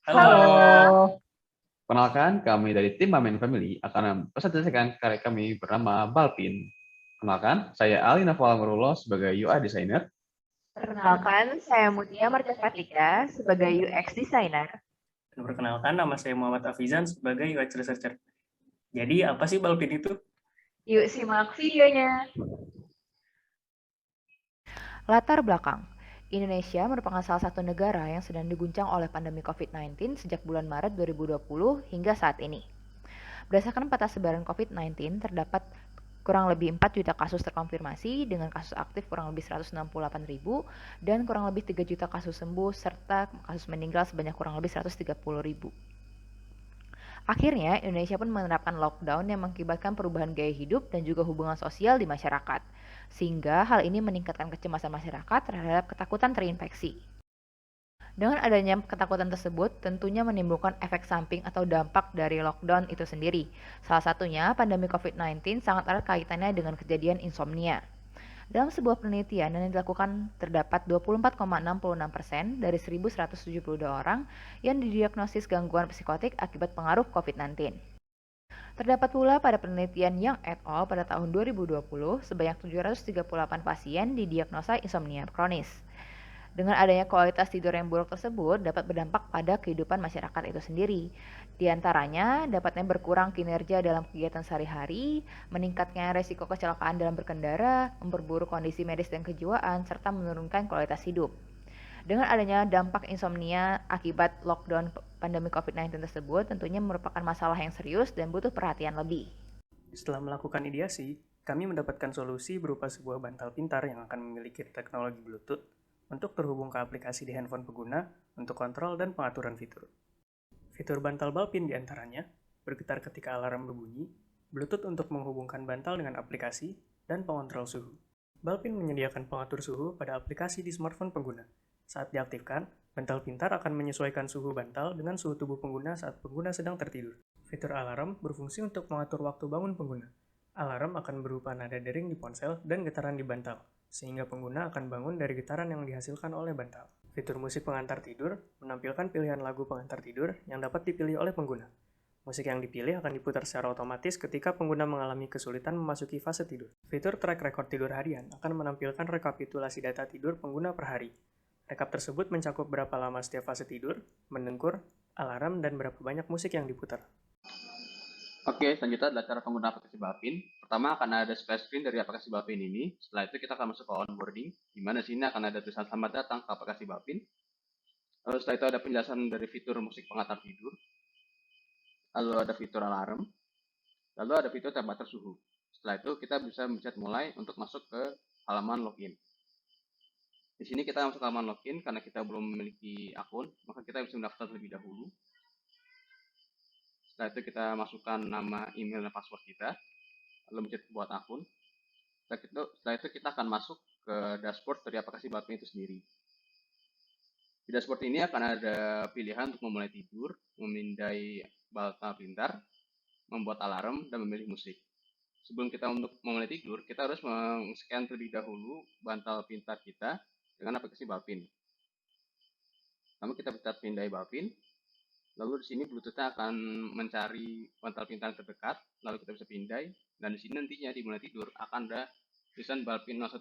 Halo. Halo. Perkenalkan, kami dari tim Mamen Family akan mempresentasikan karya kami bernama Balpin. Kenalkan, saya Ali Naval Nurullah sebagai UI Designer. Perkenalkan, saya Mutia Martafatika sebagai UX Designer. Dan perkenalkan, nama saya Muhammad Afizan sebagai UX Researcher. Jadi, apa sih Balpin itu? Yuk simak videonya. Latar belakang. Indonesia merupakan salah satu negara yang sedang diguncang oleh pandemi COVID-19 sejak bulan Maret 2020 hingga saat ini. Berdasarkan peta sebaran COVID-19, terdapat kurang lebih 4 juta kasus terkonfirmasi dengan kasus aktif kurang lebih 168.000 dan kurang lebih 3 juta kasus sembuh serta kasus meninggal sebanyak kurang lebih 130.000. Akhirnya, Indonesia pun menerapkan lockdown yang mengakibatkan perubahan gaya hidup dan juga hubungan sosial di masyarakat. Sehingga hal ini meningkatkan kecemasan masyarakat terhadap ketakutan terinfeksi. Dengan adanya ketakutan tersebut, tentunya menimbulkan efek samping atau dampak dari lockdown itu sendiri. Salah satunya, pandemi COVID-19 sangat erat kaitannya dengan kejadian insomnia. Dalam sebuah penelitian yang dilakukan, terdapat 24,66% dari 1.172 orang yang didiagnosis gangguan psikotik akibat pengaruh COVID-19. Terdapat pula pada penelitian Young et al. Pada tahun 2020, sebanyak 738 pasien didiagnosa insomnia kronis. Dengan adanya kualitas tidur yang buruk tersebut dapat berdampak pada kehidupan masyarakat itu sendiri. Di antaranya, dapatnya berkurang kinerja dalam kegiatan sehari-hari, meningkatnya resiko kecelakaan dalam berkendara, memperburuk kondisi medis dan kejiwaan, serta menurunkan kualitas hidup. Dengan adanya dampak insomnia akibat lockdown pandemi COVID-19 tersebut, tentunya merupakan masalah yang serius dan butuh perhatian lebih. Setelah melakukan ideasi, kami mendapatkan solusi berupa sebuah bantal pintar yang akan memiliki teknologi Bluetooth untuk terhubung ke aplikasi di handphone pengguna untuk kontrol dan pengaturan fitur. Fitur bantal Balpin diantaranya bergetar ketika alarm berbunyi, Bluetooth untuk menghubungkan bantal dengan aplikasi, dan pengontrol suhu. Balpin menyediakan pengatur suhu pada aplikasi di smartphone pengguna. Saat diaktifkan, bantal pintar akan menyesuaikan suhu bantal dengan suhu tubuh pengguna saat pengguna sedang tertidur. Fitur alarm berfungsi untuk mengatur waktu bangun pengguna. Alarm akan berupa nada dering di ponsel dan getaran di bantal, sehingga pengguna akan bangun dari getaran yang dihasilkan oleh bantal. Fitur musik pengantar tidur menampilkan pilihan lagu pengantar tidur yang dapat dipilih oleh pengguna. Musik yang dipilih akan diputar secara otomatis ketika pengguna mengalami kesulitan memasuki fase tidur. Fitur track record tidur harian akan menampilkan rekapitulasi data tidur pengguna per hari. Rekap tersebut mencakup berapa lama setiap fase tidur, mendengkur, alarm, dan berapa banyak musik yang diputar. Oke, selanjutnya adalah cara penggunaan aplikasi Balpin. Pertama akan ada splash screen dari aplikasi Balpin ini. Setelah itu kita akan masuk ke onboarding, di mana sini akan ada tulisan selamat datang ke aplikasi Balpin. Lalu setelah itu ada penjelasan dari fitur musik pengantar tidur. Lalu ada fitur alarm. Lalu ada fitur temperatur suhu. Setelah itu kita bisa mencet mulai untuk masuk ke halaman login. Di sini kita masuk ke halaman login karena kita belum memiliki akun, maka kita bisa mendaftar terlebih dahulu. Setelah itu kita masukkan nama, email, dan password kita, lalu mencet buat akun. Setelah itu kita akan masuk ke dashboard dari aplikasi Balpin itu sendiri. Di dashboard ini akan ada pilihan untuk memulai tidur, memindai bantal pintar, membuat alarm, dan memilih musik. Sebelum kita untuk memulai tidur, kita harus men-scan terlebih dahulu bantal pintar kita dengan aplikasi Balpin. Lalu kita bisa pindai Balpin. Lalu di sini Bluetooth-nya akan mencari bantal pintar terdekat, lalu kita bisa pindai. Dan di sini nantinya di mulai tidur akan ada tulisan Balpin 01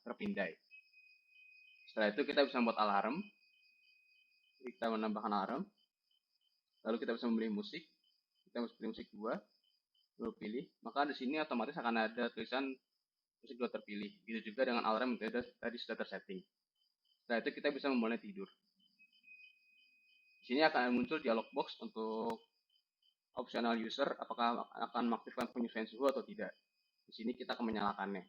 terpindai. Setelah itu kita bisa membuat alarm. Kita menambahkan alarm. Lalu kita bisa memilih musik. Kita bisa pilih musik 2. Lalu pilih. Maka di sini otomatis akan ada tulisan musik 2 terpilih. Begitu juga dengan alarm yang tadi sudah tersetting. Setelah itu kita bisa memulai tidur. Di sini akan muncul dialog box untuk optional user apakah akan mengaktifkan penyesuaian suhu atau tidak. Di sini kita akan menyalakannya.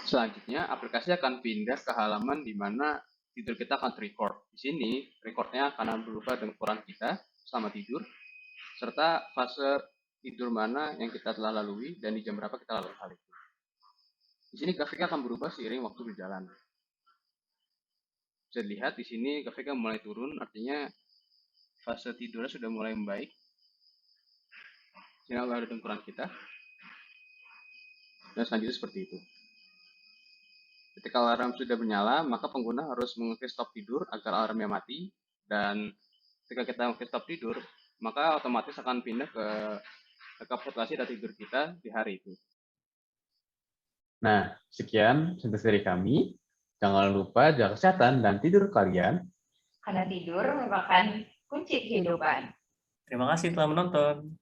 Selanjutnya, aplikasi akan pindah ke halaman di mana tidur kita akan record. Di sini, recordnya akan berupa dengan ukuran kita selama tidur, serta fase tidur mana yang kita telah lalui dan di jam berapa kita lalui hal itu. Di sini grafiknya akan berubah seiring waktu berjalan. Bisa dilihat di sini grafiknya mulai turun, artinya fase tidurnya sudah mulai membaik. Sini ada ukuran kita. Dan selanjutnya seperti itu. Ketika alarm sudah menyala, maka pengguna harus mengeklik stop tidur agar alarmnya mati dan ketika kita stop tidur, maka otomatis akan pindah ke fluktuasi data tidur kita di hari itu. Nah, sekian sintesis dari kami. Jangan lupa jaga kesehatan dan tidur kalian. Karena tidur merupakan kunci kehidupan. Terima kasih telah menonton.